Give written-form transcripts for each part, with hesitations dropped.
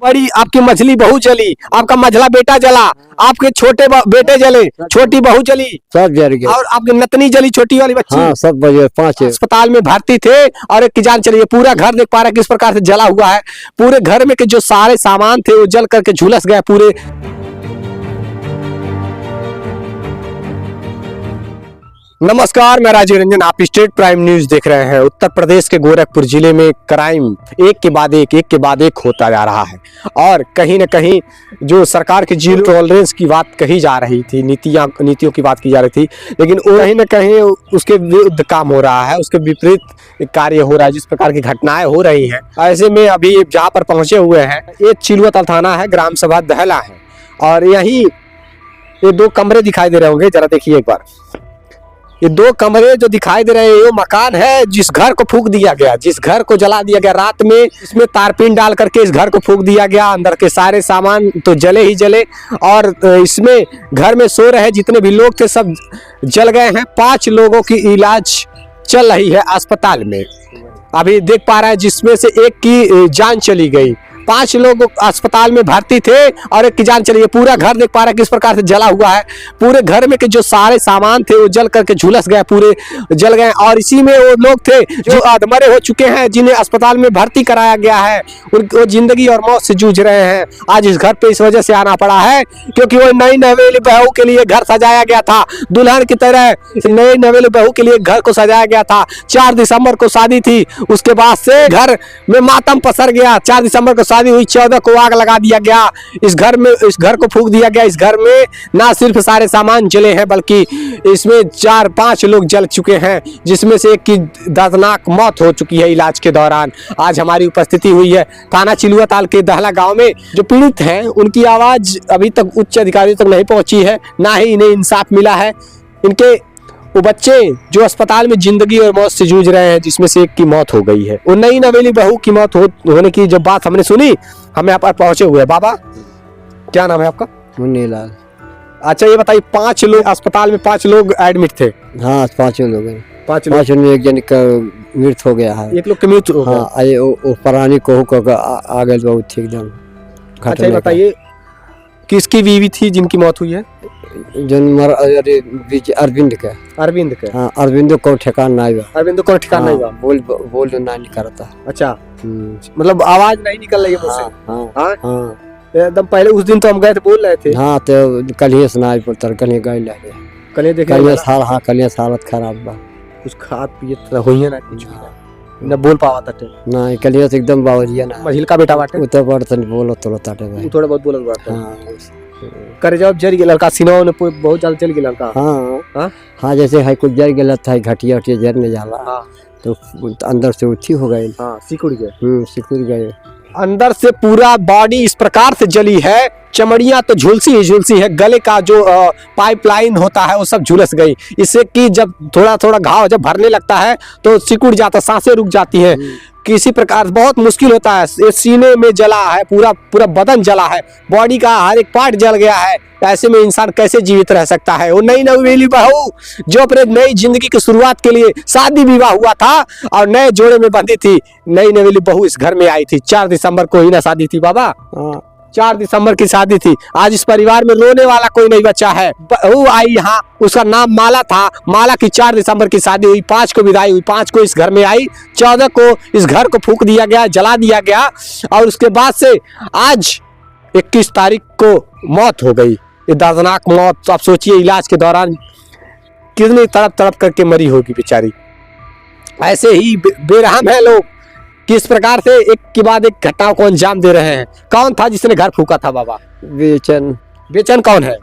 बड़ी आपकी मछली बहू जली, आपका मझला बेटा जला, आपके छोटे बेटे जले, छोटी बहू जली, सब जल गए और आपकी नतनी जली, छोटी वाली बच्ची। हाँ सब बजे 5 अस्पताल में भर्ती थे और एक की जान चली। पूरा घर देख पा रहे किस प्रकार से जला हुआ है। पूरे घर में के जो सारे सामान थे वो जल करके झुलस गए पूरे। नमस्कार, मैं राजीव रंजन, आप स्टेट प्राइम न्यूज देख रहे हैं। उत्तर प्रदेश के गोरखपुर जिले में क्राइम एक के बाद एक होता जा रहा है और कहीं न कहीं जो सरकार की जीरो टॉलरेंस की बात कही जा रही थी, नीतियों की बात की जा रही थी, लेकिन कहीं न कहीं उसके विरुद्ध काम हो रहा है, उसके विपरीत कार्य हो रहा है। जिस प्रकार की घटनाएं हो रही हैं, ऐसे में अभी जहाँ पर पहुंचे हुए हैं, ये चिलुआ थाना है, ग्राम सभा दहला है और यही ये 2 कमरे दिखाई दे रहे होंगे। जरा देखिए एक बार, ये 2 कमरे जो दिखाई दे रहे हैं, ये मकान है जिस घर को फूंक दिया गया, जिस घर को जला दिया गया रात में। इसमें तारपीन डाल करके इस घर को फूंक दिया गया। अंदर के सारे सामान तो जले ही जले और इसमें घर में सो रहे जितने भी लोग थे सब जल गए हैं। 5 लोगों की इलाज चल रही है अस्पताल में, अभी देख पा रहे हैं, जिसमें से एक की जान चली गई। 5 लोग अस्पताल में भर्ती थे और एक की जान चली गई। पूरा घर देख पा रहे हैं किस प्रकार से जला हुआ है। पूरे घर में के जो सारे सामान थे वो जल करके झुलस गए, पूरे जल गए और इसी में वो लोग थे जो अधमरे हो चुके हैं, जिन्हें अस्पताल में भर्ती कराया गया है। वो जिंदगी और मौत से जूझ रहे हैं। आज इस घर पे इस वजह से आना पड़ा है क्योंकि वो नई नवेली बहू के लिए घर सजाया गया था। दुल्हन की तरह नई नवेली बहू के लिए घर को सजाया गया था। 4 दिसंबर को शादी थी, उसके बाद से घर में मातम पसर गया। 4 दिसंबर को शादी हुई, 14 को आग लगा दिया गया। इस घर को फूंक दिया गया। इस घर में ना सिर्फ सारे सामान जले हैं बल्कि इसमें 4-5 लोग जल चुके हैं, जिसमें से एक की दर्दनाक मौत हो चुकी है इलाज के दौरान। आज हमारी उपस्थिति हुई है थाना चिलुआ ताल के दहला गांव में। जो पीड़ित हैं उनकी आवाज अभी तक उच्च अधिकारियों तक नहीं पहुंची है, ना ही इन्हें इंसाफ मिला है। इनके वो बच्चे जो अस्पताल में जिंदगी और मौत से जूझ रहे हैं, जिसमें से एक की मौत हो गई है। वो नई नवेली बहू की मौत होने की जब बात हमने सुनी, हम यहाँ पर पहुंचे हुए। बाबा, क्या नाम है आपका? मुन्नीलाल। अच्छा, ये बताइए, 5 लोग अस्पताल में, 5 लोग एडमिट थे। हाँ 5 लोग हैं। 5 में एक जन का मृत्यु हो गया है। एक लोग की मृत्यु हो गई। हाँ, वो पुरानी कोहू को आ गए बहुत थी एकदम। अच्छा, ये बताइए, किसकी बीवी थी जिनकी मौत हुई है? अरविंद का। अरविंद का? हाँ, अरविंद को ठिकाना नहीं हुआ। अरविंद को ठिकाना नहीं हुआ। बोल नहीं करता। अच्छा, मतलब आवाज नहीं निकल रही है मुझसे। हाँ हाँ एकदम पहले उस दिन तो हम गए थे, बोल रहे थे। हाँ, तो कल ही सुनाई पड़ता, कल ही गए लगे, कल ही देखे। कल ही हालत खराब बा। कुछ खाद पिए हुई है ना, कुछ न बोल पावा ताटे। नहीं, कल ही एकदम बावरिया ना। मझिल का बेटा बाटे, उतर पड़ता नहीं, बोलो तो ताटे भाई, थोड़ा बहुत बोलत बाटे। हाँ, करे जब जर के लड़का सीना ने बहुत ज्यादा चल गया लड़का। हाँ हाँ, जैसे है कुछ जर गया था, घटिया जरने जाला तो अंदर से उठी हो गए। हाँ, सिकुड़ गए। अंदर से पूरा बॉडी इस प्रकार से जली है, चमड़ियां तो झुलसी है, गले का जो पाइपलाइन होता है वो सब झुलस गई। इससे कि जब थोड़ा घाव जब भरने लगता है तो सिकुड़ जाता, सांसें रुक जाती हैं। किसी प्रकार बहुत मुश्किल होता है। ये सीने में जला है, पूरा बदन जला है, बॉडी का हर एक पार्ट जल गया है। ऐसे में इंसान कैसे जीवित रह सकता है? वो नई नवेली बहू जो अपने नई जिंदगी की शुरुआत के लिए शादी विवाह हुआ था और नए जोड़े में बंधी थी, नई नवेली बहू इस घर में आई थी। 4 दिसंबर को ही ना शादी थी बाबा। 4 दिसंबर की शादी थी। आज इस परिवार में रोने वाला कोई नहीं बचा है। बहू आई यहाँ, उसका नाम माला था। माला की 4 दिसंबर की शादी हुई, 5 को विदाई हुई, 5 को इस घर में आई, 14 को इस घर को फूंक दिया गया, जला दिया गया और उसके बाद से आज 21 तारीख को मौत हो गई। ये दर्दनाक मौत, आप सोचिए इलाज के दौरान कितनी तड़प करके मरी होगी बेचारी। ऐसे ही बेरहम है लोग, किस प्रकार से एक के बाद एक घटनाओं को अंजाम दे रहे हैं। कौन था जिसने घर फूका था बाबा? बेचन कौन है?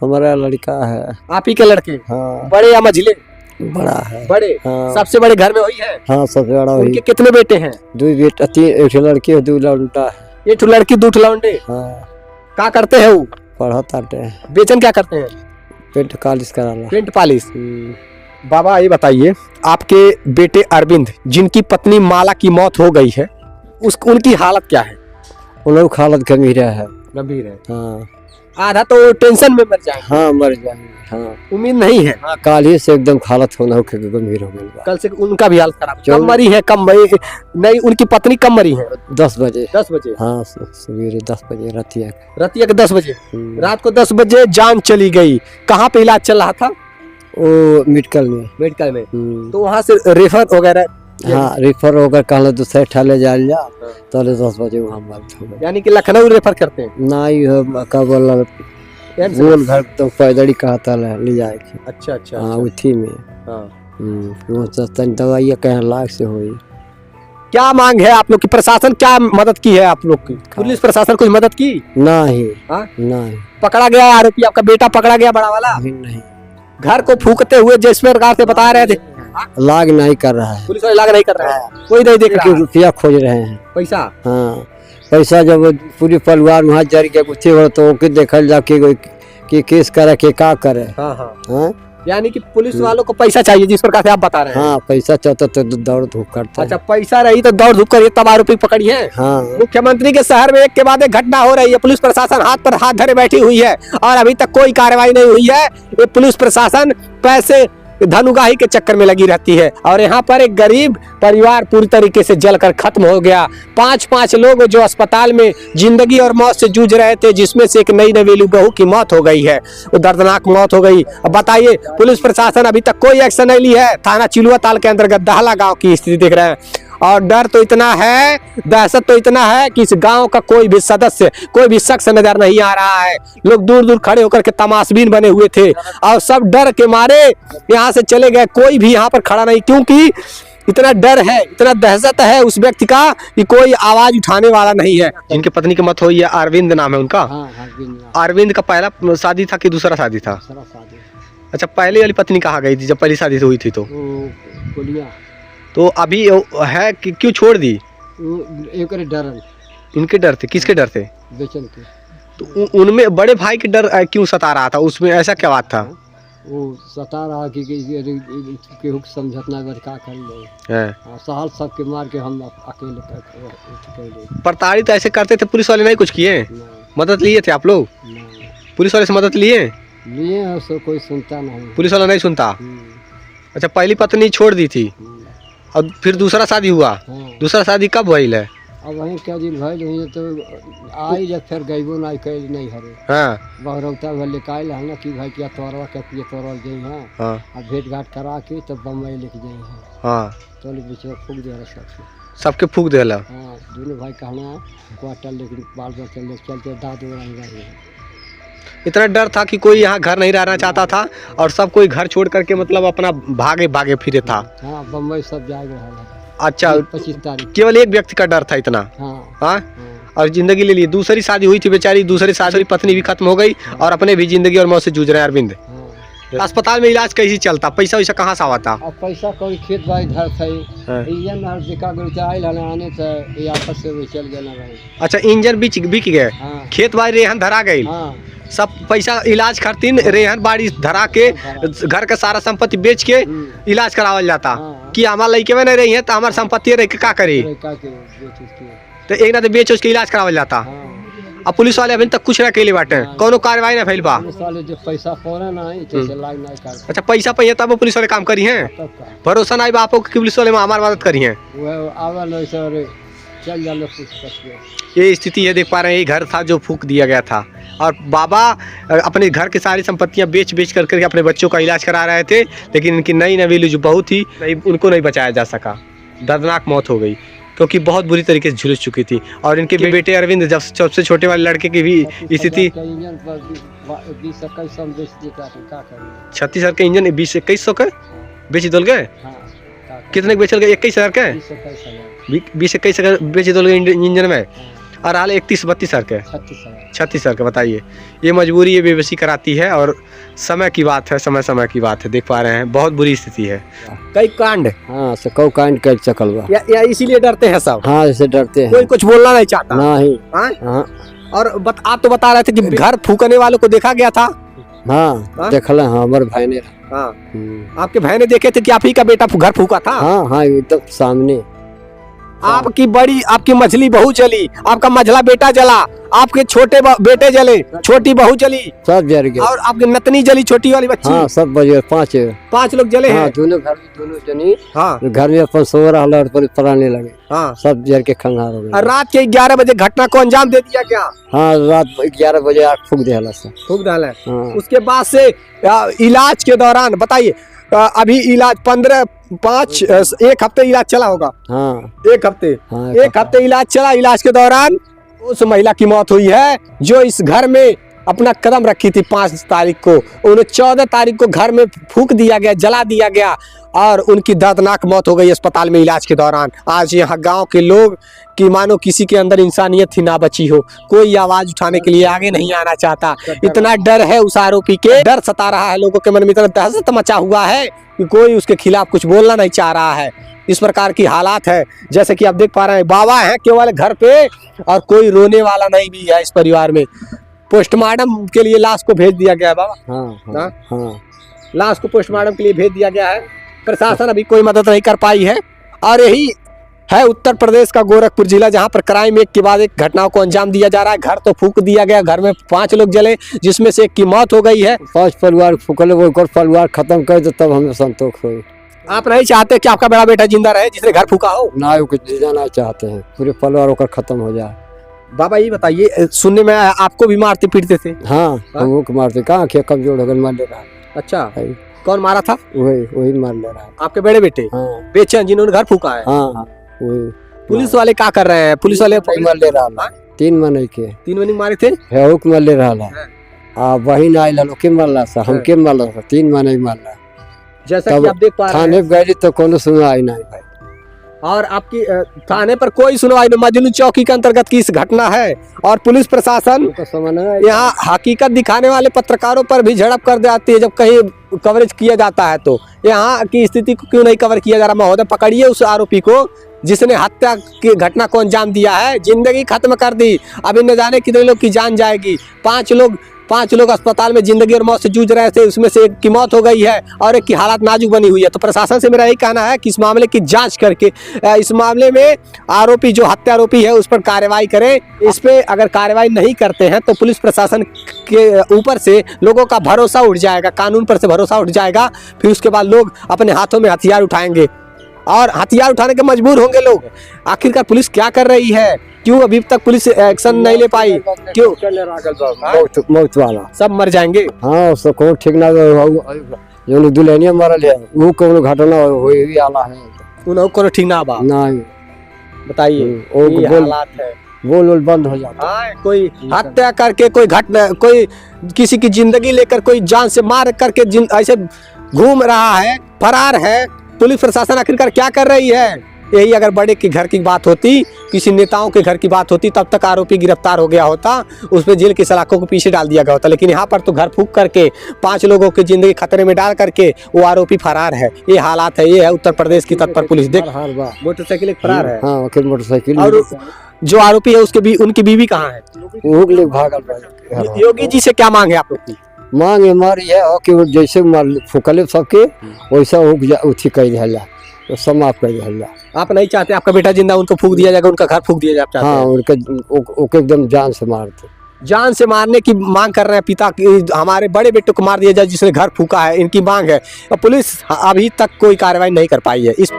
हमारा लड़का है। आप ही के लड़के? हाँ। बड़े या मझिले? बड़ा है। बड़े? हाँ। सबसे बड़े घर में वही है? हाँ, सबसे बड़ा वही। उनके कितने बेटे हैं? 2 बेटा, 3 लड़की और 2 लड़का है। 1 लड़की 2 लौंडे। हाँ। क्या करते हैं वो? पढ़ता है। बेचन क्या करते हैं? पेंट पॉलिश कराना। Paint polish. बाबा, ये बताइए, आपके बेटे अरविंद जिनकी पत्नी माला की मौत हो गई है, उनकी हालत क्या है? उन लोग हालत गंभीर है। गंभीर है। हाँ। आधा तो टेंशन में मर जाए। हाँ मर जाएंगे। हाँ उम्मीद नहीं है। हाँ काल ही से एकदम हालत होना हो गंभीर हो गई बा। कल से उनका भी हालत खराब। चल- कब मरी है, कब मरी नहीं, उनकी पत्नी कब मरी है? 10 बजे। 10 बजे। हाँ सवेरे 10 बजे रतिया। रतिया के 10 बजे, रात को 10 बजे जान चली गई। कहाँ पे इलाज चल रहा था? वो मेडिकल में। मेडिकल में। तो वहाँ से रेफर वगैरह? हाँ रेफर होकर कहला दूसरे ठाले जाल जा तो 10 बजे वहाँ मौत हो गई। यानी कि लखनऊ रेफर करते हैं? नहीं हो का बोला गोल घर तो पैदल ही कहता ले जाए। अच्छा अच्छा। हाँ उठी में। हाँ। वो तन दवाइयाँ कहीं लाख से हुई। क्या मांग है आप लोग की? प्रशासन क्या मदद की है आप लोग की? पुलिस प्रशासन कुछ मदद की? नहीं। हाँ? नहीं। पकड़ा गया आरोपी, आपका बेटा पकड़ा गया बड़ा वाला? नहीं। घर को फूकते हुए जिस प्रकार से बता रहे थे, लाग नहीं कर रहा है। पुलिस वाले लाग नहीं कर रहे हैं, कोई नहीं देख रहा है। रुपया खोज रहे हैं। पैसा? हाँ पैसा जब पूरी परिवार वहाँ जर के गुथे हो तो ओके देखल जाके कि केस करे के का करे। हाँ हाँ। हाँ यानी कि पुलिस वालों को पैसा चाहिए जिस प्रकार से आप बता रहे हैं। हाँ पैसा चाहता तो दौड़ धूप करता है। अच्छा पैसा रही तो दौड़ धूप करिए तब आरोपी पकड़ी है। हाँ मुख्यमंत्री के शहर में एक के बाद एक घटना हो रही है, पुलिस प्रशासन हाथ पर हाथ धरे बैठी हुई है और अभी तक कोई कार्रवाई नहीं हुई है। ये पुलिस प्रशासन पैसे धनुगाही के चक्कर में लगी रहती है और यहाँ पर एक गरीब परिवार पूरी तरीके से जलकर खत्म हो गया। 5 लोग जो अस्पताल में जिंदगी और मौत से जूझ रहे थे, जिसमें से एक नई नवेली बहू की मौत हो गई है। वो दर्दनाक मौत हो गई। अब बताइए पुलिस प्रशासन अभी तक कोई एक्शन नहीं ली है। थाना चिलुआ ताल के अंतर्गत दहला गाँव की स्थिति देख रहे हैं और डर तो इतना है, दहशत तो इतना है कि इस गांव का कोई भी सदस्य, कोई भी शख्स नजर नहीं आ रहा है। लोग दूर दूर खड़े होकर के तमाशबीन बने हुए थे और सब डर के मारे यहाँ से चले गए। कोई भी यहाँ पर खड़ा नहीं, क्योंकि इतना डर है, इतना दहशत है उस व्यक्ति का कि कोई आवाज उठाने वाला नहीं है। जिनकी पत्नी की मौत हुई है, अरविंद नाम है उनका। अरविंद का पहला शादी था कि दूसरा शादी था? अच्छा पहले वाली पत्नी कहाँ गई थी जब पहली शादी हुई थी? तो अभी है कि क्यों छोड़ दी? डर। इनके डर थे? किसके डर थे? बेचन के। तो उनमें बड़े भाई के डर क्यों सता रहा था? उसमें ऐसा क्या बात था? वो सता रहा कि केहू समझत ना कर का कर ले। साल सबके मार के हम अकेले। प्रताड़ित ऐसे करते थे, पुलिस वाले नहीं कुछ किए? मदद लिए थे आप लोग? पुलिस वाले से मदद लिए? सो कोई सुनता नहीं, पुलिस वाला नहीं सुनता। अच्छा पहली पत्नी छोड़ दी थी और फिर दूसरा शादी हुआ। दूसरा शादी कब हुई है? अब वहीं क्या दिन भइल तो आई जब फिर गईबो नहीं कैल नहीं हरे। हाँ बहरौता भले कायल है ना कि भाई क्या तोरवा के पिए तोरल जाई हैं। हाँ अब भेंट घाट करा के तब बम्बई लेके जाई हैं। हाँ तो बीच में फूक दे रहा सबके फूक देला। हाँ दोनों भाई कहना क्वार्टर लेकिन बाल बच्चे ले चलते दादू रंग। इतना डर था कि कोई यहाँ घर नहीं रहना चाहता था और सब कोई घर छोड़ करके मतलब अपना भागे भागे फिरे था। हाँ बम्बई सब जाए रहा है। अच्छा 25 तारीख केवल एक व्यक्ति का डर था इतना? हाँ हाँ और जिंदगी ले ली। दूसरी शादी हुई थी बेचारी, दूसरी शादी पत्नी भी खत्म हो गई और अपने भी जिंदगी और मौत से जूझ रहे हैं अरविंद। अस्पताल में इलाज कैसे चलता? पैसा वैसा कहाँ से आता? अब पैसा कोई खेत बाई घर थे आने थे आपस से चल गए। अच्छा इंजन बिक गए। हाँ। खेत बाड़ी रेहन धरा गई। हाँ। सब पैसा इलाज खातिर रेहन बाड़ी धरा के घर का सारा संपत्ति बेच के इलाज करावल जाता। हाँ। कि हमारा लड़के में नहीं रही है तो हमारी संपत्ति रह के का करी? तो एक ना तो बेच उसके इलाज करावल जाता। अब पुलिस वाले अभी तक कुछ ना कैले बाटे, कोनो कार्रवाई ना फैल बा। जो पैसा पौना नहीं तो लाग नहीं कर। अच्छा पैसा पहिए तब पुलिस वाले काम करी हैं? भरोसा नहीं बापो कि पुलिस वाले हमारी मदद करी हैं? चल जा ये स्थिति है, देख पा रहे हैं। ये घर था जो फूक दिया गया था और बाबा अपने घर की सारी संपत्तियां बेच करके अपने बच्चों का इलाज करा रहे थे, लेकिन इनकी नई नवेली जो बहू थी उनको नहीं बचाया जा सका। दर्दनाक मौत हो गई क्योंकि बहुत बुरी तरीके से झुलस चुकी थी। और इनके बेटे अरविंद जब सबसे छोटे वाले लड़के की भी स्थिति 36 के इंजन 20-21 का बेच दोल गए। कितने बेचल गए? 21,000 के 20-21 बेच दोल गए इंजन में और हाल 31-32 के 36 के। बताइए ये मजबूरी ये बेबसी कराती है और समय की बात है, समय की बात है। देख पा रहे हैं बहुत बुरी स्थिति है। कई कांड हाँ से कौ कांड कर सकल बा या इसीलिए डरते हैं सब। हाँ जैसे डरते हैं, कोई कुछ बोलना नहीं चाहता। नहीं। हाँ? और आप तो बता रहे थे कि घर फूकने वालों को देखा गया था। हाँ देखला। हाँ हमारे भाई ने। हाँ आपके भाई ने देखे थे कि आप ही का बेटा घर फूका था? हाँ हाँ एकदम सामने। आपकी मझली बहू जली, आपका मझला बेटा जला, आपके छोटे बेटे जले, छोटी बहू जली, सब जल गए। और आपकी नतनी जली, छोटी वाली बच्ची। हाँ सब बजे 5 लोग जले हाँ, हैं। दोनों घर में दोनों जनी हाँ घर में अपन सो रहा और पराने लगे। हाँ। सब जल के खंगार हो गए। और रात के 11 बजे घटना को अंजाम दे दिया क्या? हाँ रात 11 बजे आग फूक दिया सब। फूक डाला है। हाँ। उसके बाद से इलाज के दौरान बताइए, अभी इलाज 1 हफ्ते इलाज चला होगा। हाँ 1 हफ्ते। हाँ 1 हफ्ते इलाज चला। इलाज के दौरान उस महिला की मौत हुई है जो इस घर में अपना कदम रखी थी 5 तारीख को। उन्हें 14 तारीख को घर में फूंक दिया गया, जला दिया गया और उनकी दर्दनाक मौत हो गई अस्पताल में इलाज के दौरान। आज यहाँ गांव के लोग कि मानो किसी के अंदर इंसानियत थी ना बची हो, कोई आवाज उठाने के लिए आगे नहीं आना चाहता। इतना डर है उस आरोपी के, डर सता रहा है लोगों के मन में, इतना दहशत मचा हुआ है कि कोई उसके खिलाफ कुछ बोलना नहीं चाह रहा है। इस प्रकार की हालात है। जैसे कि आप देख पा रहे हैं, बाबा है केवल घर पे और कोई रोने वाला नहीं भी है इस परिवार में। पोस्टमार्टम के लिए लाश को भेज दिया गया है बाबा। हाँ हाँ? हाँ लाश को पोस्टमार्टम के लिए भेज दिया गया है। प्रशासन अभी कोई मदद नहीं कर पाई है। और यही है उत्तर प्रदेश का गोरखपुर जिला, जहां पर क्राइम एक के बाद एक घटनाओं को अंजाम दिया जा रहा है। घर तो फूंक दिया गया, घर में 5 लोग जले, जिसमें से 1 की मौत हो गई है। 5 परिवार फूकले, वो परिवार खत्म कर दो तब हमें संतोष हो। आप नहीं चाहते कि आपका बड़ा बेटा जिंदा रहे जिसने घर फूका हो? ना वो कुछ जाना चाहते हैं, पूरे परिवार होकर खत्म हो जाए। बाबा ये बताइए, सुनने में आया आपको भी मारते पीटते थे? हाँ हम को मारते, कहाँ खे कमजोर हो गए, मार ले रहा। अच्छा, कौन मारा था? वही मार ले रहा। आपके बड़े बेटे? हाँ बेचैन, जिन्होंने घर फूका है। हाँ वही। पुलिस वाले क्या कर रहे हैं? पुलिस वाले मार ले रहा। 3 महीने के 3 महीने मारे थे। हेउक मार ले रहा। वही ना आइल के मारला सा, हम के मारला 3 महीने मारला। जैसा कि आप देख पा रहे हैं, थाने गए तो कोनो सुनवाई नहीं भाई। और आपकी थाने पर कोई सुनवाई नहीं। मजनू चौकी के अंतर्गत की इस घटना है और पुलिस प्रशासन यहाँ हकीकत दिखाने वाले पत्रकारों पर भी झड़प कर जाती है जब कहीं कवरेज किया जाता है। तो यहाँ की स्थिति को क्यों नहीं कवर किया जा रहा? महोदय पकड़िए उस आरोपी को जिसने हत्या की घटना को अंजाम दिया है, जिंदगी खत्म कर दी। अभी न जाने कितने लोग की जान जाएगी। 5 लोग अस्पताल में जिंदगी और मौत से जूझ रहे थे, उसमें से 1 की मौत हो गई है और 1 की हालत नाजुक बनी हुई है। तो प्रशासन से मेरा यही कहना है कि इस मामले की जांच करके इस मामले में आरोपी जो हत्या आरोपी है उस पर कार्रवाई करें। इस पे अगर कार्रवाई नहीं करते हैं तो पुलिस प्रशासन के ऊपर से लोगों का भरोसा उठ जाएगा, कानून पर से भरोसा उठ जाएगा। फिर उसके बाद लोग अपने हाथों में हथियार उठाएंगे और हथियार उठाने के मजबूर होंगे लोग। आखिरकार पुलिस क्या कर रही है? क्यों अभी तक पुलिस एक्शन नहीं ले पाई? क्यों? मौत वाला सब मर जाएंगे। हाँ सबको ठीक ना, जो दुल्हनिया मरल है वो कोनो घटना होई आला है, उन्होंने कोनो ठीक ना बा। नहीं बताइए, वो ये बोल हालात है। बोल बंद हो जाता। हाँ, कोई हत्या करके, कोई घटना, कोई किसी की जिंदगी लेकर, कोई जान से मार करके ऐसे घूम रहा है, फरार है। पुलिस प्रशासन आखिरकार क्या कर रही है? यही अगर बड़े के घर की बात होती, किसी नेताओं के घर की बात होती, तब तक आरोपी गिरफ्तार हो गया होता, उस पर जेल की सलाखों को पीछे डाल दिया गया होता। लेकिन यहाँ पर तो घर फूंक करके 5 लोगों की जिंदगी खतरे में डाल करके वो आरोपी फरार है। ये हालात है। ये है उत्तर प्रदेश की तत्पर पुलिस। देख, मोटरसाइकिल एक फरार है। हाँ मोटरसाइकिल। और जो आरोपी है उसके उनकी बीवी कहाँ है? वो ले भागल। योगी जी से क्या मांग है आप लोग की? मांग हमारी है कि जैसे फूकले सबके वैसा उठी कर दिया, तो समाप्त कर दिया। आप नहीं चाहते आपका बेटा जिंदा, उनको फूंक दिया जाएगा, उनका घर फूंक दिया जाए? हाँ उनके एकदम जान से मारते, जान से मारने की मांग कर रहे हैं पिता की। हमारे बड़े बेटे को मार दिया जाए जिसने घर फूका है, इनकी मांग है। पुलिस अभी तक कोई कार्रवाई नहीं कर पाई है। इस